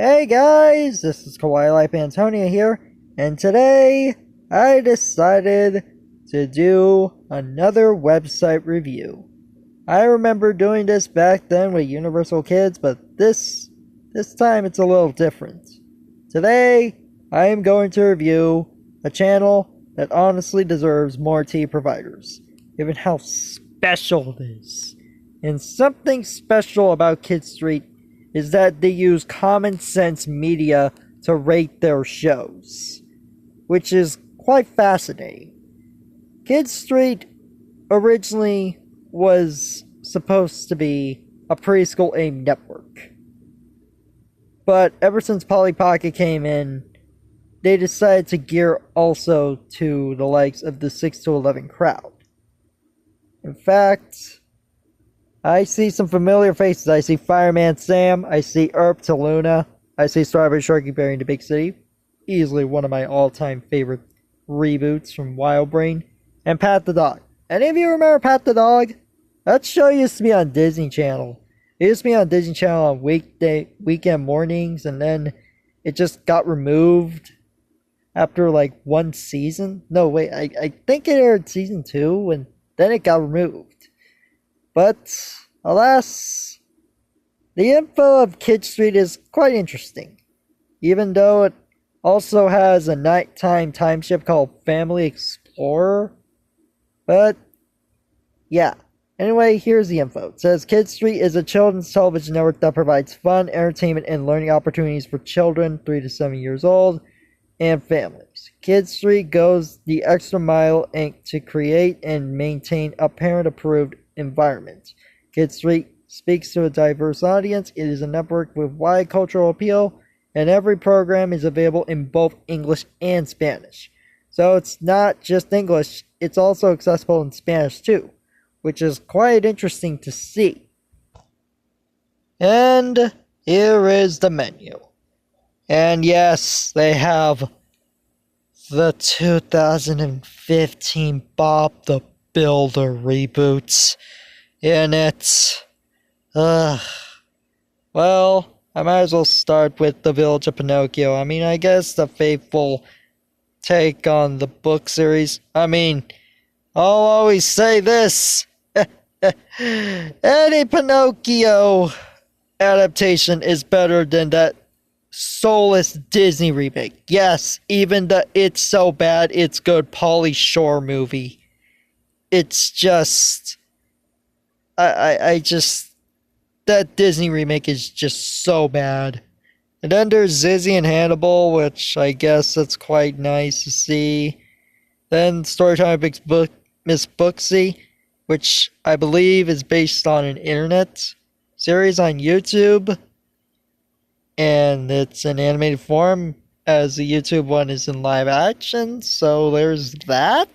Hey guys, this is Kawaii Life Antonia here, and today I decided to do another website review. I remember doing this back then with Universal Kids, but this time it's a little different. Today I am going to review a channel that honestly deserves more tea providers, given how special it is. And something special about Kid Street is that they use common sense media to rate their shows, which is quite fascinating. Kid Street originally was supposed to be a preschool aimed network, but ever since Polly Pocket came in, they decided to gear also to the likes of the 6 to 11 crowd. In fact, I see some familiar faces. I see Fireman Sam. I see Erp to Luna. I see Strawberry Sharky Berry in the Big City. Easily one of my all-time favorite reboots from Wild Brain. And Pat the Dog. Any of you remember Pat the Dog? That show used to be on Disney Channel. It used to be on Disney Channel on weekend mornings, and then it just got removed after like one season. No, wait, I think it aired season 2, and then it got removed. But, alas, the info of Kid Street is quite interesting, even though it also has a nighttime time shift called Family Explorer. But, yeah. Anyway, here's the info. It says, Kid Street is a children's television network that provides fun, entertainment, and learning opportunities for children 3 to 7 years old and families. Kid Street goes the extra mile to create and maintain a parent-approved environment. Kid Street speaks to a diverse audience. It is a network with wide cultural appeal, and every program is available in both English and Spanish. So it's not just English, it's also accessible in Spanish too, which is quite interesting to see. And here is the menu. And yes, they have the 2015 Bob the Builder reboots in it. Well, I might as well start with The Village of Pinocchio. I mean, I guess the faithful take on the book series. I mean, I'll always say this. Any Pinocchio adaptation is better than that soulless Disney remake. Yes, even the It's So Bad It's Good Pauly Shore movie. It's just, I just, that Disney remake is just so bad. And then there's Zizzy and Hannibal, which I guess that's quite nice to see. Then Storytime Miss Booksy, which I believe is based on an internet series on YouTube. And it's in animated form, as the YouTube one is in live action, so there's that.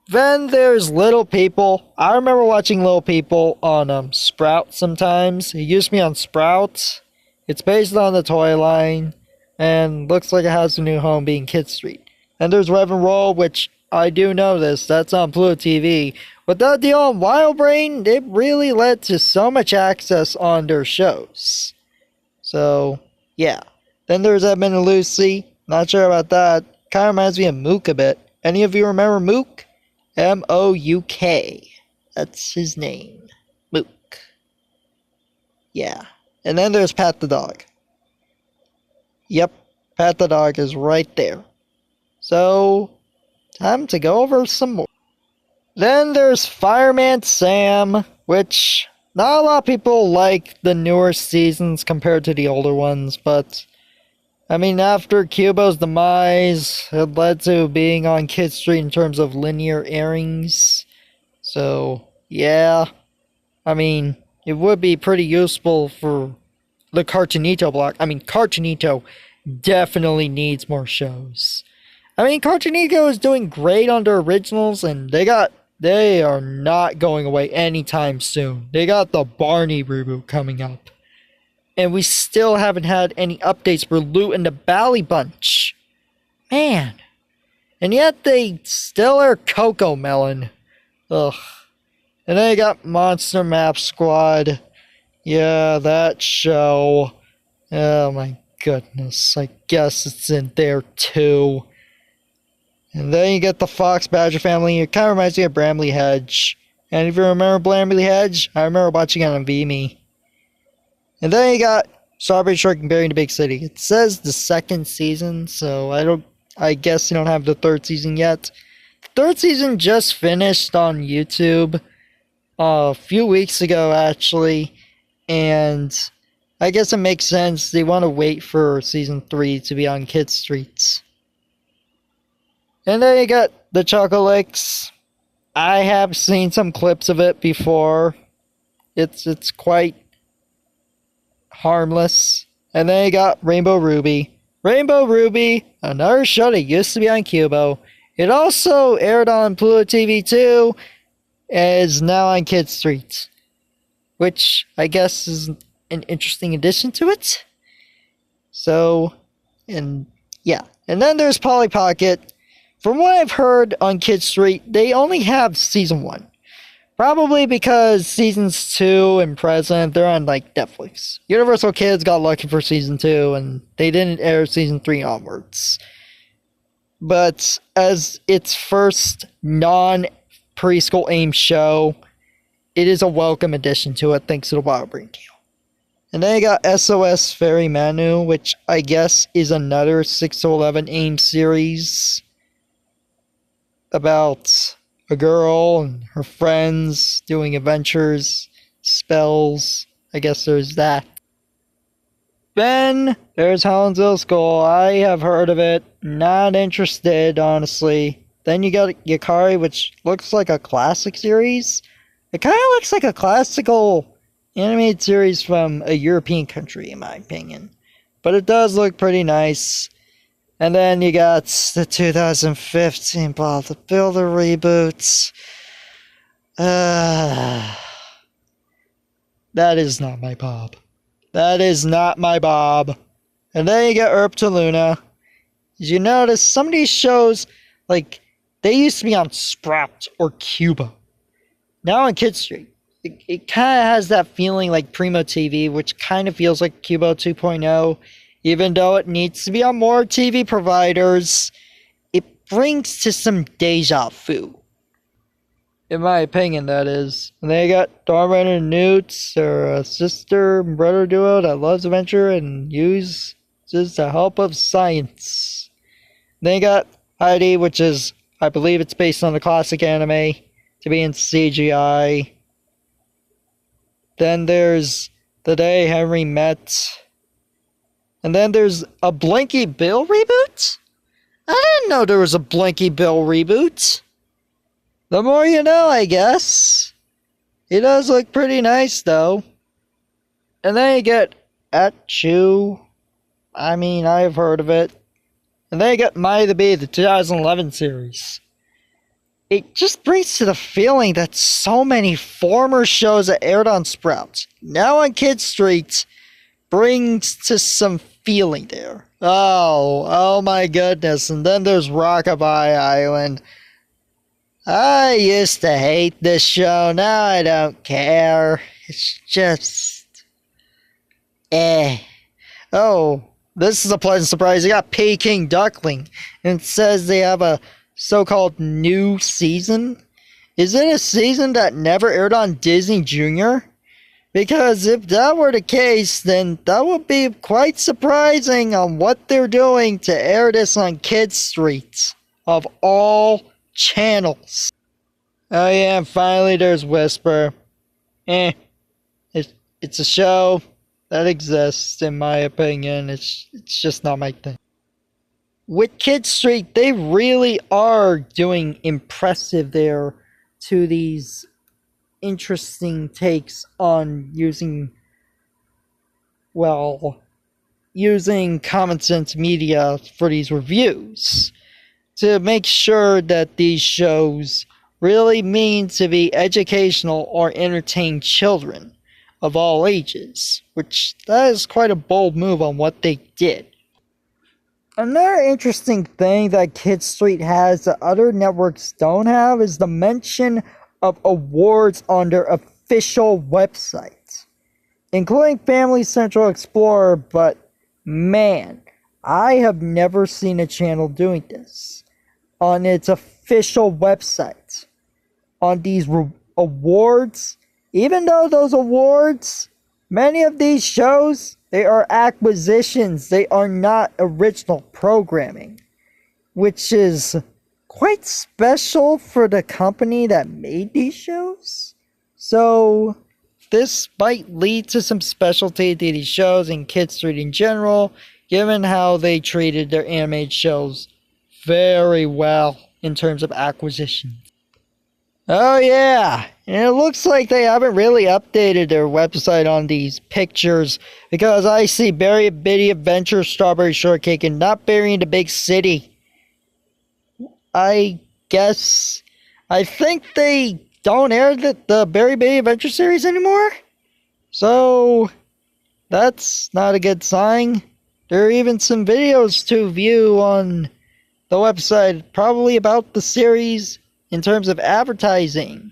Then there's Little People. I remember watching Little People on Sprout sometimes. It used to be on Sprout. It's based on the toy line, and looks like it has a new home being Kid Street. And there's Rev and Roll, which I do know this. That's on Pluto TV. With that deal on Wild Brain, it really led to so much access on their shows. So, yeah. Then there's Edmund and Lucy. Not sure about that. Kind of reminds me of Mook a bit. Any of you remember Mook? M-O-U-K. That's his name. Mook. Yeah. And then there's Pat the Dog. Yep. Pat the Dog is right there. So, time to go over some more. Then there's Fireman Sam, which not a lot of people like the newer seasons compared to the older ones, but I mean, after Cubo's demise, it led to being on Kid Street in terms of linear airings. So, yeah. I mean, it would be pretty useful for the Cartoonito block. I mean, Cartoonito definitely needs more shows. I mean, Cartoonito is doing great on their originals, and they are not going away anytime soon. They got the Barney reboot coming up. And we still haven't had any updates for Loot and the Bally Bunch. Man. And yet they still are Coco Melon. Ugh. And then you got Monster Map Squad. Yeah, that show. Oh my goodness, I guess it's in there too. And then you get the Fox Badger family. It kind of reminds me of Bramley Hedge. And if you remember Bramley Hedge, I remember watching it on VMe. And then you got Strawberry Shortcake and Berry in the Big City. It says the second season, so I guess you don't have the third season yet. The third season just finished on YouTube a few weeks ago, actually. And I guess it makes sense. They want to wait for season 3 to be on Kid Streets. And then you got the Chocolix. I have seen some clips of it before. It's quite harmless. And then you got Rainbow Ruby. Rainbow Ruby, another show that used to be on Kubo. It also aired on Pluto TV too, and is now on Kid Street, which I guess is an interesting addition to it. So, and yeah. And then there's Polly Pocket. From what I've heard on Kid Street, they only have season 1. Probably because seasons 2 and present, they're on like Netflix. Universal Kids got lucky for season 2 and they didn't air season 3 onwards. But as its first non-preschool aimed show, it is a welcome addition to it thanks to the Wild Brain deal. And then you got SOS Fairy Manu, which I guess is another 6 to 11 aimed series about a girl and her friends doing adventures, spells. I guess there's that. Then there's Helensville School. I have heard of it. Not interested, honestly. Then you got Yakari, which looks like a classic series. It kind of looks like a classical animated series from a European country, in my opinion. But it does look pretty nice. And then you got the 2015 Bob the Builder reboots. That is not my Bob. That is not my Bob. And then you get Herb to Luna. As you notice, some of these shows, like, they used to be on Sprout or Cubo. Now on Kid Street. It kind of has that feeling like Primo TV, which kind of feels like Cubo 2.0. Even though it needs to be on more TV providers, it brings to some deja vu. In my opinion, that is. And they got Darwin and Newts, or a sister and brother duo that loves adventure and uses the help of science. They got Heidi, which is, I believe it's based on the classic anime, to be in CGI. Then there's The Day Henry Met. And then there's a Blinky Bill reboot? I didn't know there was a Blinky Bill reboot. The more you know, I guess. It does look pretty nice, though. And then you get Atchu. I mean, I've heard of it. And then you get Mighty the Bee, the 2011 series. It just brings to the feeling that so many former shows that aired on Sprout, now on Kid Street, brings to some feeling there. Oh my goodness. And then there's Rockabye Island. I used to hate this show. Now I don't care. It's just... Oh, this is a pleasant surprise. They got Peking Duckling. And it says they have a so-called new season. Is it a season that never aired on Disney Junior? Because if that were the case, then that would be quite surprising on what they're doing to air this on Kid Street, of all channels. Oh yeah, and finally there's Whisper. It's a show that exists, in my opinion. It's just not my thing. With Kid Street, they really are doing impressive there to these interesting takes on using common sense media for these reviews to make sure that these shows really mean to be educational or entertain children of all ages, which that is quite a bold move on what they did. Another interesting thing that Kid Street has that other networks don't have is the mention of awards on their official website, including Family Central Explorer, but Man, I have never seen a channel doing this on its official website. On these awards, even though those awards, many of these shows, they are acquisitions, they are not original programming, which is quite special for the company that made these shows. So, this might lead to some specialty to these shows and Kid Street in general, given how they treated their animated shows very well in terms of acquisition. Oh yeah, and it looks like they haven't really updated their website on these pictures, because I see Berry Bitty Adventure Strawberry Shortcake and Not Berry in the Big City. I think they don't air the Berry Bitty Adventure series anymore? So, that's not a good sign. There are even some videos to view on the website, probably about the series in terms of advertising.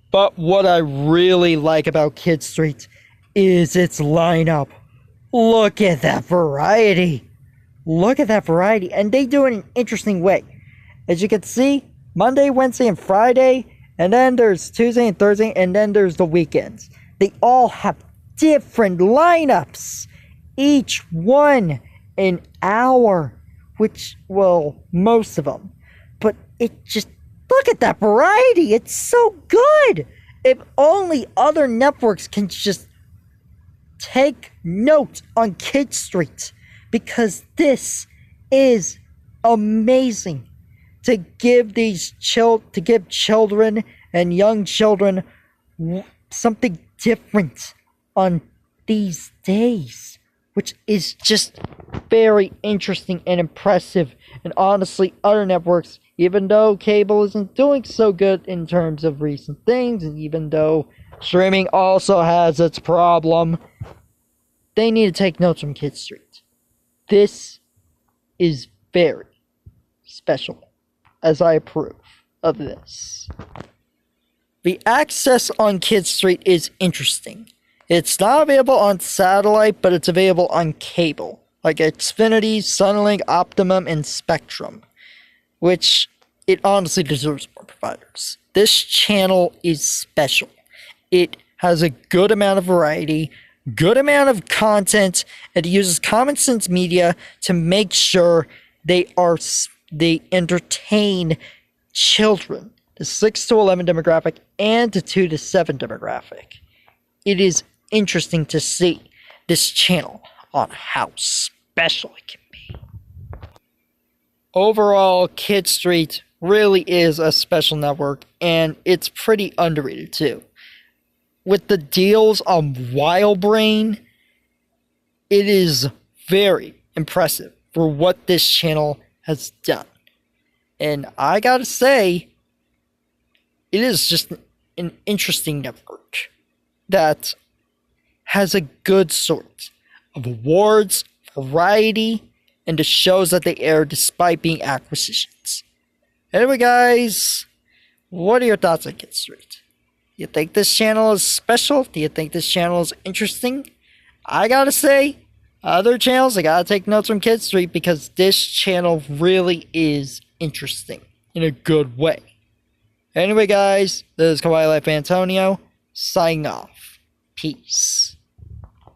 But what I really like about Kid Street is its lineup. Look at that variety. Look at that variety. And they do it in an interesting way. As you can see, Monday, Wednesday, and Friday, and then there's Tuesday and Thursday, and then there's the weekends. They all have different lineups. Each one an hour, which, well, most of them. But it just, look at that variety. It's so good. If only other networks can just take note on Kid Street, because this is amazing to give children and young children something different on these days, which is just very interesting and impressive. And honestly, other networks, even though cable isn't doing so good in terms of recent things, and even though streaming also has its problem, they need to take notes from Kid Street. This is very special, as I approve of this. The access on Kid Street is interesting. It's not available on satellite, but it's available on cable, like Xfinity, Sunlink, Optimum, and Spectrum, which it honestly deserves more providers. This channel is special. It has a good amount of variety, good amount of content, and it uses Common Sense Media to make sure they entertain children, the 6 to 11 demographic and the 2 to 7 demographic. It is interesting to see this channel on how special it can be. Overall, Kid Street really is a special network, and it's pretty underrated too. With the deals on WildBrain, it is very impressive for what this channel has done. And I gotta say, it is just an interesting network that has a good sort of awards, variety, and the shows that they air despite being acquisitions. Anyway, guys, what are your thoughts on Kid Street? Do you think this channel is special? Do you think this channel is interesting? I gotta say, other channels, I gotta take notes from Kid Street, because this channel really is interesting in a good way. Anyway, guys, this is Kawaii Life Antonio, signing off. Peace.